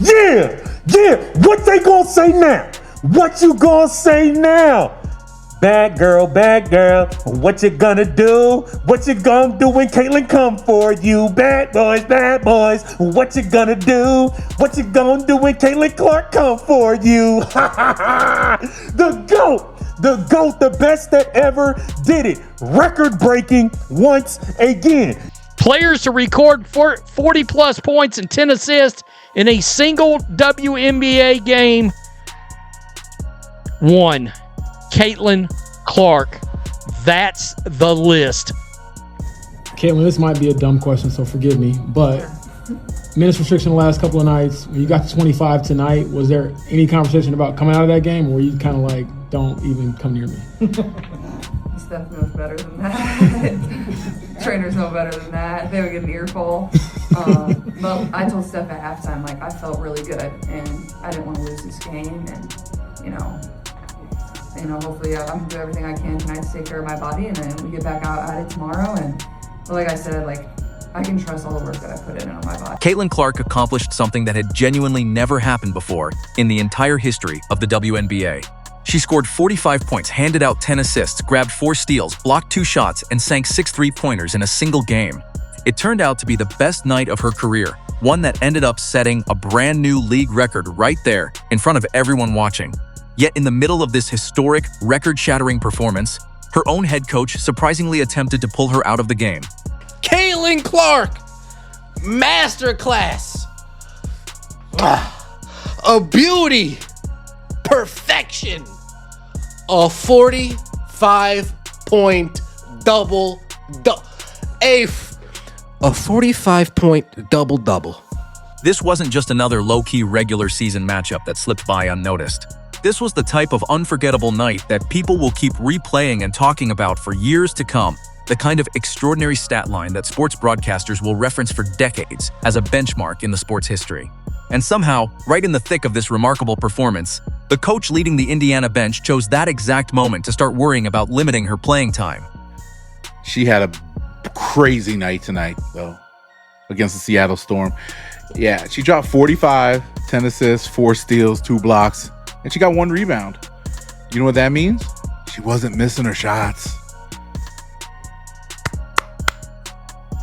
Yeah, what they gonna say now? What you gonna say now? Bad girl, what you gonna do? What you gonna do when Caitlin come for you? Bad boys, what you gonna do? What you gonna do when Caitlin Clark come for you? The GOAT, the best that ever did it. Record breaking once again. Players to record 40-plus points and 10 assists in a single WNBA game. 1. Caitlin Clark. That's the list. Caitlin, this might be a dumb question, so forgive me, but minutes restriction the last couple of nights, when you got to 25 tonight, was there any conversation about coming out of that game, or were you kind of like, don't even come near me? Steph knows better than that. Trainers know better than that. They would get an earful. But I told Steph at halftime, like, I felt really good, and I didn't want to lose this game, and, hopefully I'm going to do everything I can tonight to take care of my body, and then we get back out at it tomorrow. But like I said, I can trust all the work that I put in on my body. Caitlin Clark accomplished something that had genuinely never happened before in the entire history of the WNBA. She scored 45 points, handed out 10 assists, grabbed 4 steals, blocked 2 shots, and sank 6 three-pointers in a single game. It turned out to be the best night of her career, one that ended up setting a brand new league record right there in front of everyone watching. Yet in the middle of this historic, record-shattering performance, her own head coach surprisingly attempted to pull her out of the game. Caitlin Clark, masterclass, a beauty, perfection, a 45-point a 45-point double-double. This wasn't just another low-key regular season matchup that slipped by unnoticed. This was the type of unforgettable night that people will keep replaying and talking about for years to come, the kind of extraordinary stat line that sports broadcasters will reference for decades as a benchmark in the sport's history. And somehow, right in the thick of this remarkable performance, the coach leading the Indiana bench chose that exact moment to start worrying about limiting her playing time. She had a crazy night tonight, though, against the Seattle Storm. Yeah, she dropped 45, 10 assists, 4 steals, 2 blocks, and she got 1 rebound. You know what that means? She wasn't missing her shots.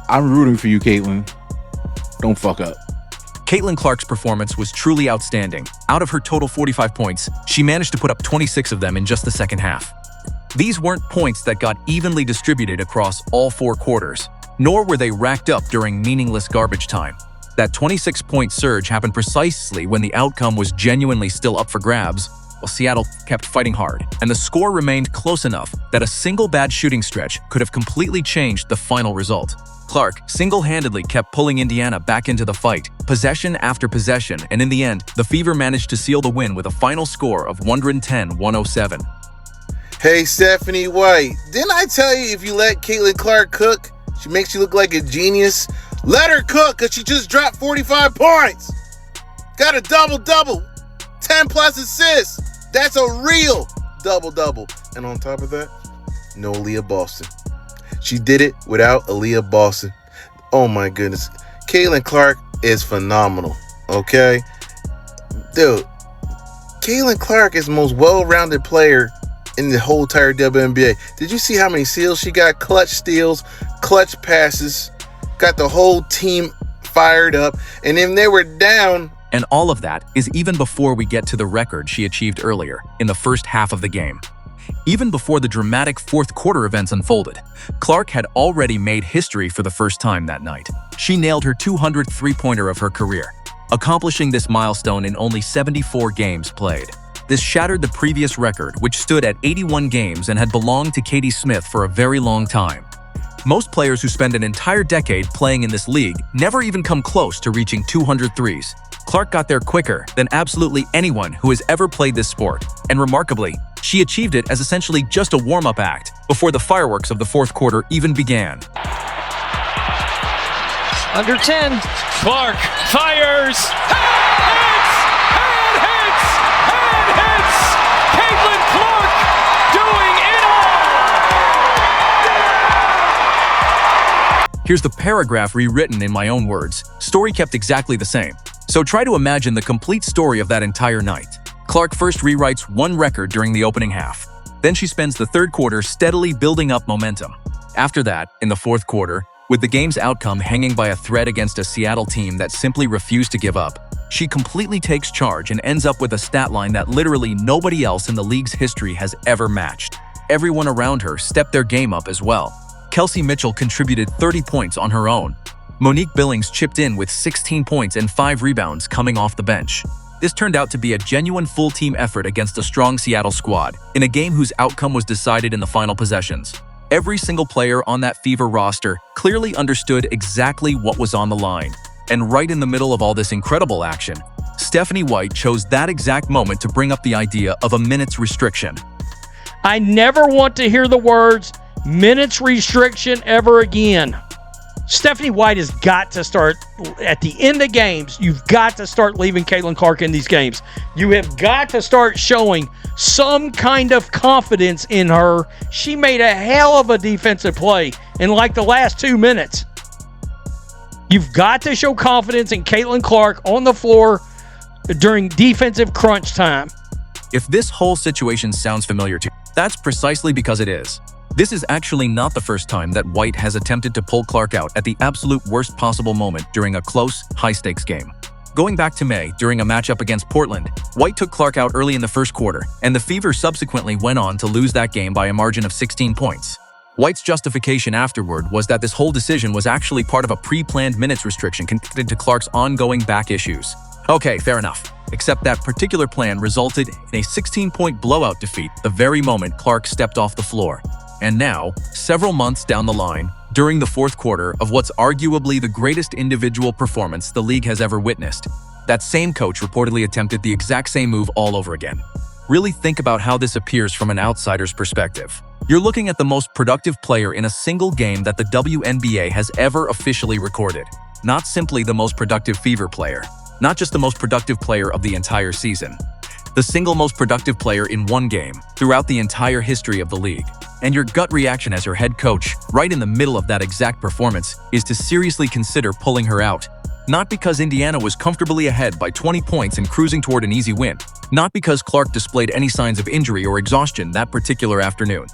I'm rooting for you, Caitlin. Don't fuck up. Caitlin Clark's performance was truly outstanding. Out of her total 45 points, she managed to put up 26 of them in just the second half. These weren't points that got evenly distributed across all 4 quarters, nor were they racked up during meaningless garbage time. That 26-point surge happened precisely when the outcome was genuinely still up for grabs, while Seattle kept fighting hard, and the score remained close enough that a single bad shooting stretch could have completely changed the final result. Clark single-handedly kept pulling Indiana back into the fight, possession after possession, and in the end, the Fever managed to seal the win with a final score of 110-107. Hey, Stephanie White, didn't I tell you if you let Caitlin Clark cook, she makes you look like a genius? Let her cook, because she just dropped 45 points. Got a double-double, 10-plus assists. That's a real double-double. And on top of that, no Aaliyah Boston. She did it without Aaliyah Boston. Oh my goodness. Caitlin Clark is phenomenal, okay? Dude, Caitlin Clark is the most well-rounded player in the whole entire WNBA. Did you see how many steals she got? Clutch steals, clutch passes, got the whole team fired up. And then they were down. And all of that is even before we get to the record she achieved earlier in the first half of the game. Even before the dramatic fourth quarter events unfolded, Clark had already made history for the first time that night. She nailed her 200th three-pointer of her career, accomplishing this milestone in only 74 games played. This shattered the previous record, which stood at 81 games and had belonged to Katie Smith for a very long time. Most players who spend an entire decade playing in this league never even come close to reaching 200 threes. Clark got there quicker than absolutely anyone who has ever played this sport, and remarkably, she achieved it as essentially just a warm-up act before the fireworks of the fourth quarter even began. Under 10. Clark fires. Hits! Caitlin Clark doing it all! Here's the paragraph rewritten in my own words. Story kept exactly the same. So try to imagine the complete story of that entire night. Clark first rewrites one record during the opening half. Then she spends the third quarter steadily building up momentum. After that, in the fourth quarter, with the game's outcome hanging by a thread against a Seattle team that simply refused to give up, she completely takes charge and ends up with a stat line that literally nobody else in the league's history has ever matched. Everyone around her stepped their game up as well. Kelsey Mitchell contributed 30 points on her own. Monique Billings chipped in with 16 points and 5 rebounds coming off the bench. This turned out to be a genuine full-team effort against a strong Seattle squad, in a game whose outcome was decided in the final possessions. Every single player on that Fever roster clearly understood exactly what was on the line. And right in the middle of all this incredible action, Stephanie White chose that exact moment to bring up the idea of a minutes restriction. I never want to hear the words minutes restriction ever again. Stephanie White has got to start, at the end of games, you've got to start leaving Caitlin Clark in these games. You have got to start showing some kind of confidence in her. She made a hell of a defensive play in like the last 2 minutes. You've got to show confidence in Caitlin Clark on the floor during defensive crunch time. If this whole situation sounds familiar to you, that's precisely because it is. This is actually not the first time that White has attempted to pull Clark out at the absolute worst possible moment during a close, high-stakes game. Going back to May, during a matchup against Portland, White took Clark out early in the first quarter, and the Fever subsequently went on to lose that game by a margin of 16 points. White's justification afterward was that this whole decision was actually part of a pre-planned minutes restriction connected to Clark's ongoing back issues. Okay, fair enough. Except that particular plan resulted in a 16-point blowout defeat the very moment Clark stepped off the floor. And now, several months down the line, during the fourth quarter of what's arguably the greatest individual performance the league has ever witnessed, that same coach reportedly attempted the exact same move all over again. Really think about how this appears from an outsider's perspective. You're looking at the most productive player in a single game that the WNBA has ever officially recorded. Not simply the most productive Fever player, not just the most productive player of the entire season. The single most productive player in one game throughout the entire history of the league. And your gut reaction as your head coach, right in the middle of that exact performance, is to seriously consider pulling her out. Not because Indiana was comfortably ahead by 20 points and cruising toward an easy win. Not because Clark displayed any signs of injury or exhaustion that particular afternoon.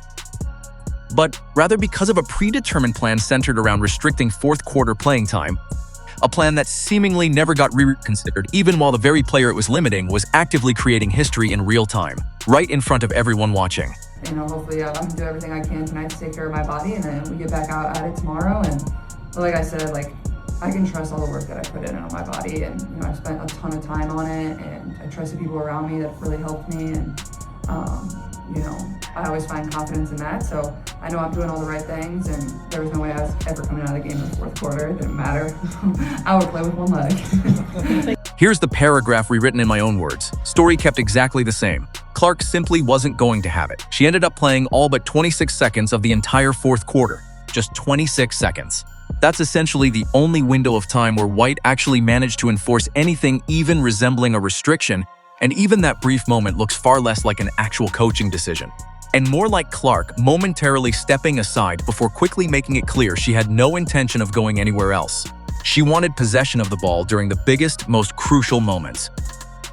But rather because of a predetermined plan centered around restricting fourth quarter playing time. A plan that seemingly never got reconsidered, even while the very player it was limiting was actively creating history in real time, right in front of everyone watching. You know, hopefully I'm gonna do everything I can tonight to take care of my body, and then we get back out at it tomorrow. And like I said, like I can trust all the work that I put in on my body, and you know I've spent a ton of time on it, and I trust the people around me that really helped me, and you know I always find confidence in that. So I know I'm doing all the right things, and there was no way I was ever coming out of the game in the fourth quarter. It didn't matter. I would play with one leg. Here's the paragraph rewritten in my own words. Story kept exactly the same. Clark simply wasn't going to have it. She ended up playing all but 26 seconds of the entire fourth quarter. Just 26 seconds. That's essentially the only window of time where White actually managed to enforce anything even resembling a restriction, and even that brief moment looks far less like an actual coaching decision, and more like Clark momentarily stepping aside before quickly making it clear she had no intention of going anywhere else. She wanted possession of the ball during the biggest, most crucial moments.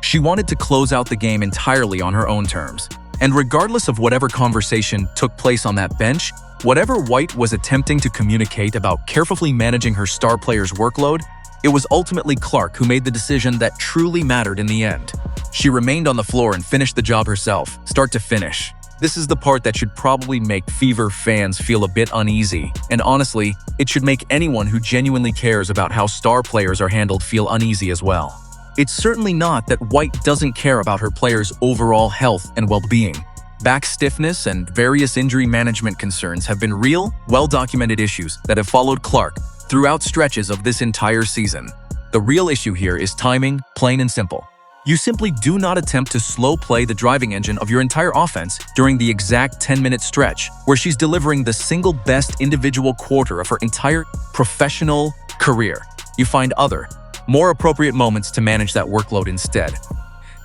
She wanted to close out the game entirely on her own terms. And regardless of whatever conversation took place on that bench, whatever White was attempting to communicate about carefully managing her star player's workload, it was ultimately Clark who made the decision that truly mattered in the end. She remained on the floor and finished the job herself, start to finish. This is the part that should probably make Fever fans feel a bit uneasy, and honestly, it should make anyone who genuinely cares about how star players are handled feel uneasy as well. It's certainly not that White doesn't care about her players' overall health and well-being. Back stiffness and various injury management concerns have been real, well-documented issues that have followed Clark throughout stretches of this entire season. The real issue here is timing, plain and simple. You simply do not attempt to slow play the driving engine of your entire offense during the exact 10-minute stretch where she's delivering the single best individual quarter of her entire professional career. You find other, more appropriate moments to manage that workload instead.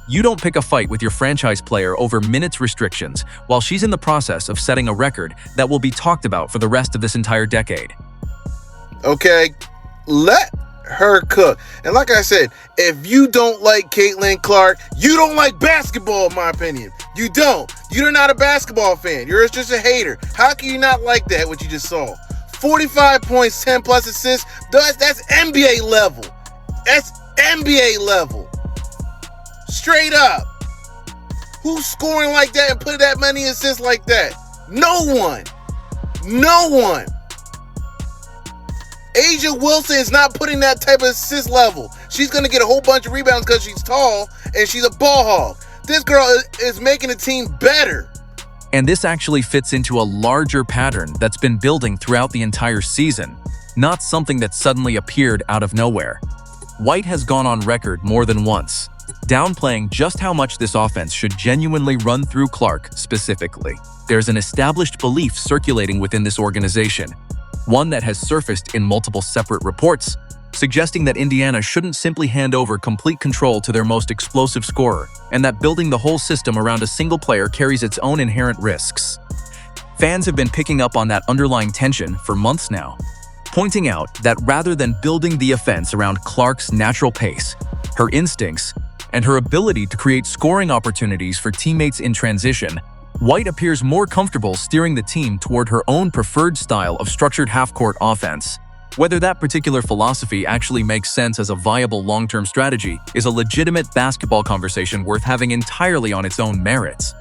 You don't pick a fight with your franchise player over minutes restrictions while she's in the process of setting a record that will be talked about for the rest of this entire decade. Okay, let her cook. And like I said, if you don't like Caitlin Clark, you don't like basketball, in my opinion. You don't. You're not a basketball fan. You're just a hater. How can you not like that, what you just saw? 45 points, 10 plus assists. That's NBA level. That's NBA level. Straight up. Who's scoring like that and putting that many assists like that? No one. No one. Asia Wilson is not putting that type of assist level. She's going to get a whole bunch of rebounds because she's tall and she's a ball hog. This girl is making the team better. And this actually fits into a larger pattern that's been building throughout the entire season, not something that suddenly appeared out of nowhere. White has gone on record more than once, downplaying just how much this offense should genuinely run through Clark specifically. There's an established belief circulating within this organization, one that has surfaced in multiple separate reports, suggesting that Indiana shouldn't simply hand over complete control to their most explosive scorer, and that building the whole system around a single player carries its own inherent risks. Fans have been picking up on that underlying tension for months now, pointing out that rather than building the offense around Clark's natural pace, her instincts, and her ability to create scoring opportunities for teammates in transition, White appears more comfortable steering the team toward her own preferred style of structured half-court offense. Whether that particular philosophy actually makes sense as a viable long-term strategy is a legitimate basketball conversation worth having entirely on its own merits.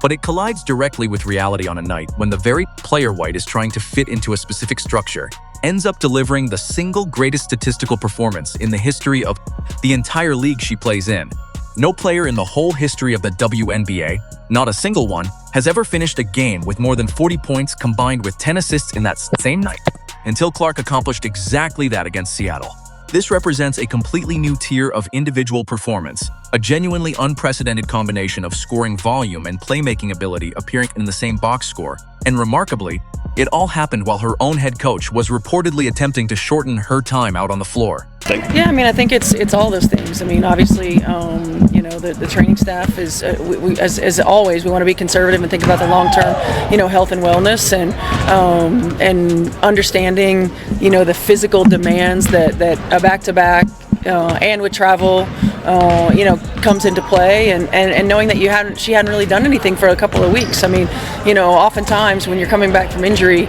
But it collides directly with reality on a night when the very player White is trying to fit into a specific structure ends up delivering the single greatest statistical performance in the history of the entire league she plays in. No player in the whole history of the WNBA, not a single one, has ever finished a game with more than 40 points combined with 10 assists in that same night, until Clark accomplished exactly that against Seattle. This represents a completely new tier of individual performance, a genuinely unprecedented combination of scoring volume and playmaking ability appearing in the same box score, and remarkably, it all happened while her own head coach was reportedly attempting to shorten her time out on the floor. Yeah, I mean, I think it's all those things. I mean, obviously, the training staff is, as always, we want to be conservative and think about the long-term, health and wellness and understanding, the physical demands that a back-to-back and with travel, comes into play, and knowing that she hadn't really done anything for a couple of weeks. I mean, oftentimes when you're coming back from injury,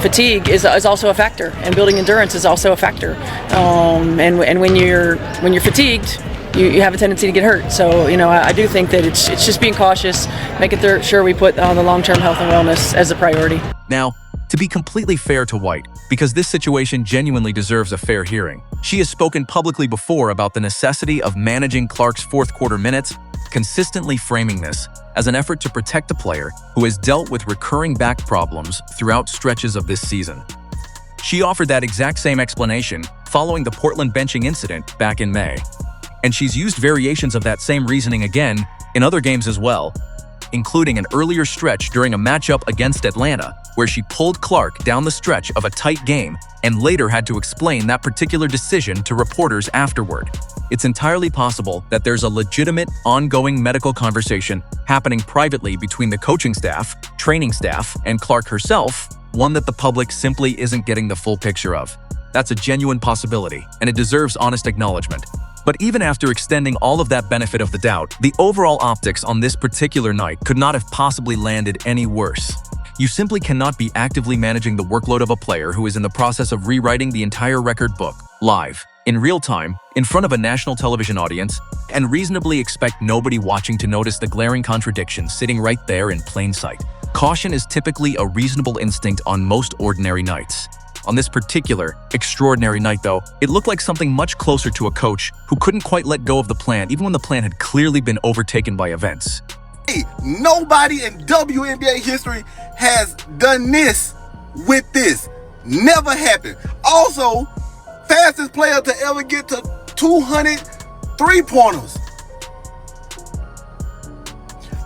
fatigue is also a factor, and building endurance is also a factor. And when you're fatigued, you have a tendency to get hurt. So, I do think that it's just being cautious, making sure we put the long-term health and wellness as a priority. Now, to be completely fair to White, because this situation genuinely deserves a fair hearing, she has spoken publicly before about the necessity of managing Clark's fourth quarter minutes, consistently framing this as an effort to protect the player who has dealt with recurring back problems throughout stretches of this season. She offered that exact same explanation following the Portland benching incident back in May. And she's used variations of that same reasoning again in other games as well, including an earlier stretch during a matchup against Atlanta, where she pulled Clark down the stretch of a tight game and later had to explain that particular decision to reporters afterward. It's entirely possible that there's a legitimate, ongoing medical conversation happening privately between the coaching staff, training staff, and Clark herself, one that the public simply isn't getting the full picture of. That's a genuine possibility, and it deserves honest acknowledgement. But even after extending all of that benefit of the doubt, the overall optics on this particular night could not have possibly landed any worse. You simply cannot be actively managing the workload of a player who is in the process of rewriting the entire record book, live, in real time, in front of a national television audience, and reasonably expect nobody watching to notice the glaring contradiction sitting right there in plain sight. Caution is typically a reasonable instinct on most ordinary nights. On this particular, extraordinary night, though, it looked like something much closer to a coach who couldn't quite let go of the plan even when the plan had clearly been overtaken by events. Hey, nobody in WNBA history has done this with this. Never happened. Also, fastest player to ever get to 200 three-pointers.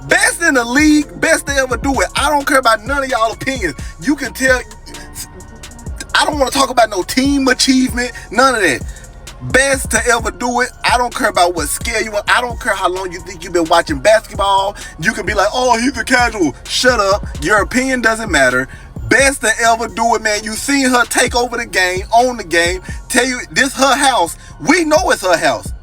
Best in the league, best to ever do it. I don't care about none of y'all opinions. You can tell, I don't want to talk about no team achievement, none of that. Best to ever do it. I don't care about what scale you want. I don't care how long you think you've been watching basketball. You can be like, oh, he's a casual. Shut up. Your opinion doesn't matter. Best to ever do it, man. You seen her take over the game, own the game, tell you this her house. We know it's her house.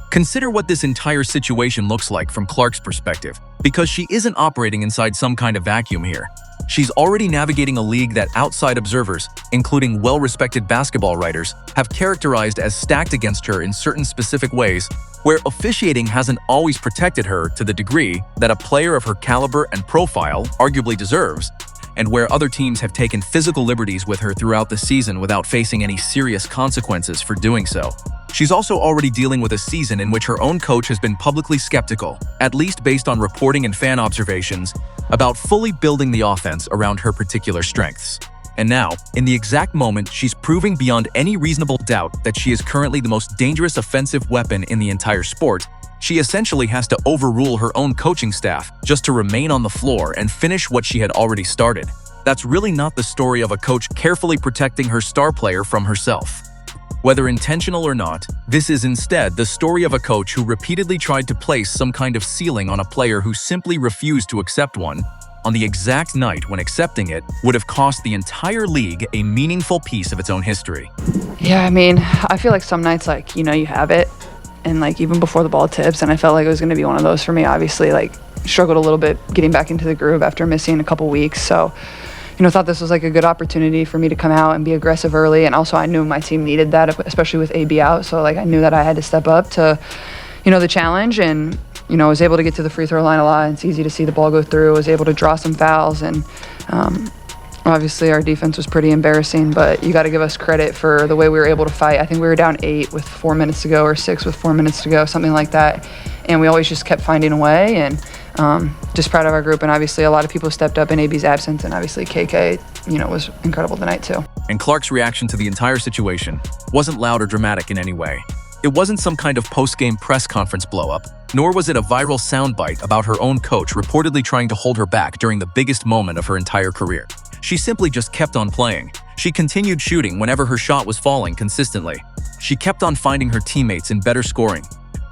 Consider what this entire situation looks like from Clark's perspective, because she isn't operating inside some kind of vacuum here. She's already navigating a league that outside observers, including well-respected basketball writers, have characterized as stacked against her in certain specific ways, where officiating hasn't always protected her to the degree that a player of her caliber and profile arguably deserves, and where other teams have taken physical liberties with her throughout the season without facing any serious consequences for doing so. She's also already dealing with a season in which her own coach has been publicly skeptical, at least based on reporting and fan observations, about fully building the offense around her particular strengths. And now, in the exact moment, she's proving beyond any reasonable doubt that she is currently the most dangerous offensive weapon in the entire sport, she essentially has to overrule her own coaching staff just to remain on the floor and finish what she had already started. That's really not the story of a coach carefully protecting her star player from herself. Whether intentional or not, this is instead the story of a coach who repeatedly tried to place some kind of ceiling on a player who simply refused to accept one, on the exact night when accepting it would have cost the entire league a meaningful piece of its own history. Yeah, I mean, I feel like some nights, like, you have it, and like even before the ball tips, and I felt like it was going to be one of those for me. Obviously, like, struggled a little bit getting back into the groove after missing a couple weeks, so thought this was like a good opportunity for me to come out and be aggressive early. And also I knew my team needed that, especially with AB out. So like I knew that I had to step up to, the challenge, and, was able to get to the free throw line a lot. It's easy to see the ball go through. Was able to draw some fouls, and obviously our defense was pretty embarrassing, but you got to give us credit for the way we were able to fight. I think we were down 8 with 4 minutes to go, or 6 with 4 minutes to go, something like that. And we always just kept finding a way, and just proud of our group. And obviously a lot of people stepped up in AB's absence, and obviously KK, was incredible tonight too. And Clark's reaction to the entire situation wasn't loud or dramatic in any way. It wasn't some kind of post-game press conference blow-up, nor was it a viral soundbite about her own coach reportedly trying to hold her back during the biggest moment of her entire career. She simply just kept on playing. She continued shooting whenever her shot was falling consistently. She kept on finding her teammates in better scoring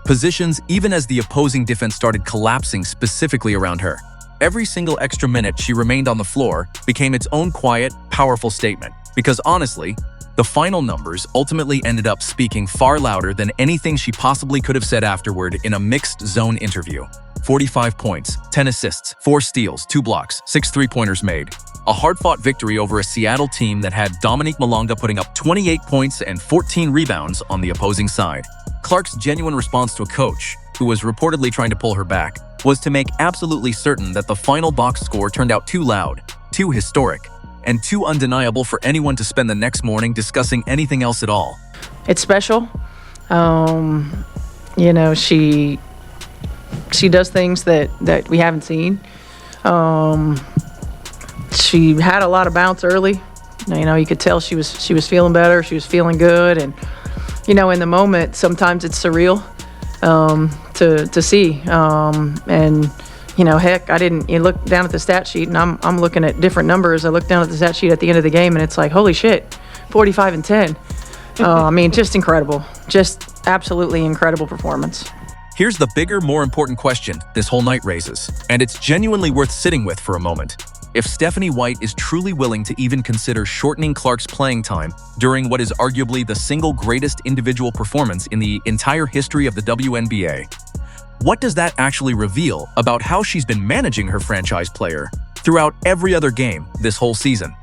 positions even as the opposing defense started collapsing specifically around her. Every single extra minute she remained on the floor became its own quiet, powerful statement, because honestly, the final numbers ultimately ended up speaking far louder than anything she possibly could have said afterward in a mixed zone interview. 45 points, 10 assists, 4 steals, 2 blocks, 6 three-pointers made. A hard-fought victory over a Seattle team that had Dominique Malonga putting up 28 points and 14 rebounds on the opposing side. Clark's genuine response to a coach, who was reportedly trying to pull her back, was to make absolutely certain that the final box score turned out too loud, too historic, and too undeniable for anyone to spend the next morning discussing anything else at all. It's special. She does things that we haven't seen. She had a lot of bounce early. You could tell she was feeling better. She was feeling good, and in the moment, sometimes it's surreal to see. Heck, I didn't. You look down at the stat sheet, and I'm looking at different numbers. I look down at the stat sheet at the end of the game, and it's like, holy shit, 45 and 10. Just incredible. Just absolutely incredible performance. Here's the bigger, more important question this whole night raises, and it's genuinely worth sitting with for a moment. If Stephanie White is truly willing to even consider shortening Clark's playing time during what is arguably the single greatest individual performance in the entire history of the WNBA, what does that actually reveal about how she's been managing her franchise player throughout every other game this whole season?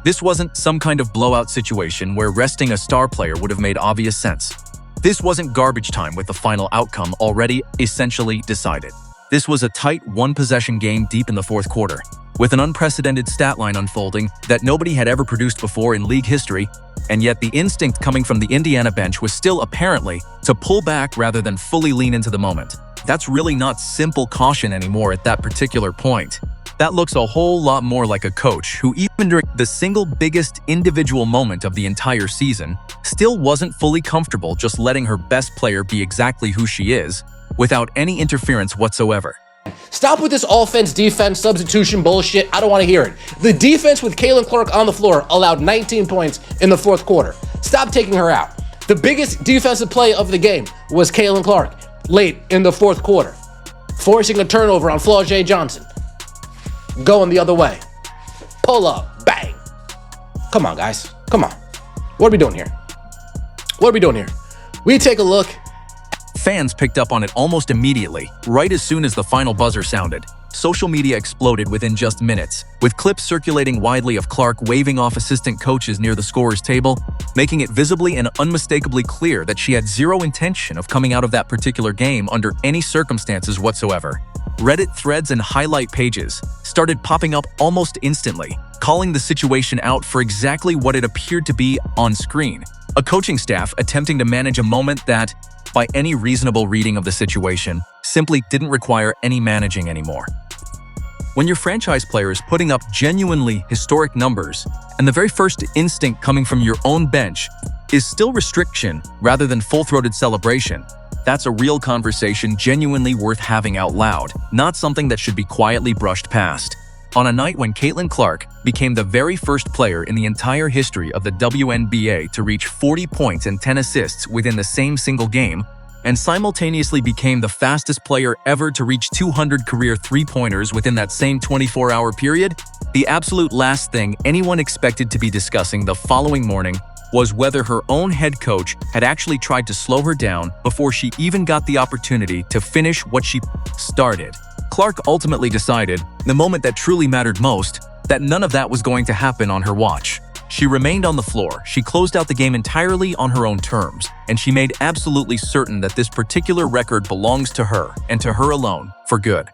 This wasn't some kind of blowout situation where resting a star player would have made obvious sense. This wasn't garbage time with the final outcome already essentially decided. This was a tight one-possession game deep in the fourth quarter, with an unprecedented stat line unfolding that nobody had ever produced before in league history, and yet the instinct coming from the Indiana bench was still apparently to pull back rather than fully lean into the moment. That's really not simple caution anymore at that particular point. That looks a whole lot more like a coach who, even during the single biggest individual moment of the entire season, still wasn't fully comfortable just letting her best player be exactly who she is, without any interference whatsoever. Stop with this offense-defense substitution bullshit. I don't want to hear it. The defense with Caitlin Clark on the floor allowed 19 points in the fourth quarter. Stop taking her out. The biggest defensive play of the game was Caitlin Clark late in the fourth quarter, forcing a turnover on Flau'jae Johnson, going the other way. Pull up, Come on, guys. Come on. What are we doing here? What are we doing here? We take a look. Fans picked up on it almost immediately, right as soon as the final buzzer sounded. Social media exploded within just minutes, with clips circulating widely of Clark waving off assistant coaches near the scorer's table, making it visibly and unmistakably clear that she had zero intention of coming out of that particular game under any circumstances whatsoever. Reddit threads and highlight pages started popping up almost instantly, calling the situation out for exactly what it appeared to be on screen. A coaching staff attempting to manage a moment that, by any reasonable reading of the situation, simply didn't require any managing anymore. When your franchise player is putting up genuinely historic numbers, and the very first instinct coming from your own bench is still restriction rather than full-throated celebration, that's a real conversation genuinely worth having out loud, not something that should be quietly brushed past. On a night when Caitlin Clark became the very first player in the entire history of the WNBA to reach 40 points and 10 assists within the same single game, and simultaneously became the fastest player ever to reach 200 career three-pointers within that same 24-hour period, the absolute last thing anyone expected to be discussing the following morning was whether her own head coach had actually tried to slow her down before she even got the opportunity to finish what she started. Clark ultimately decided, the moment that truly mattered most, that none of that was going to happen on her watch. She remained on the floor, she closed out the game entirely on her own terms, and she made absolutely certain that this particular record belongs to her, and to her alone, for good.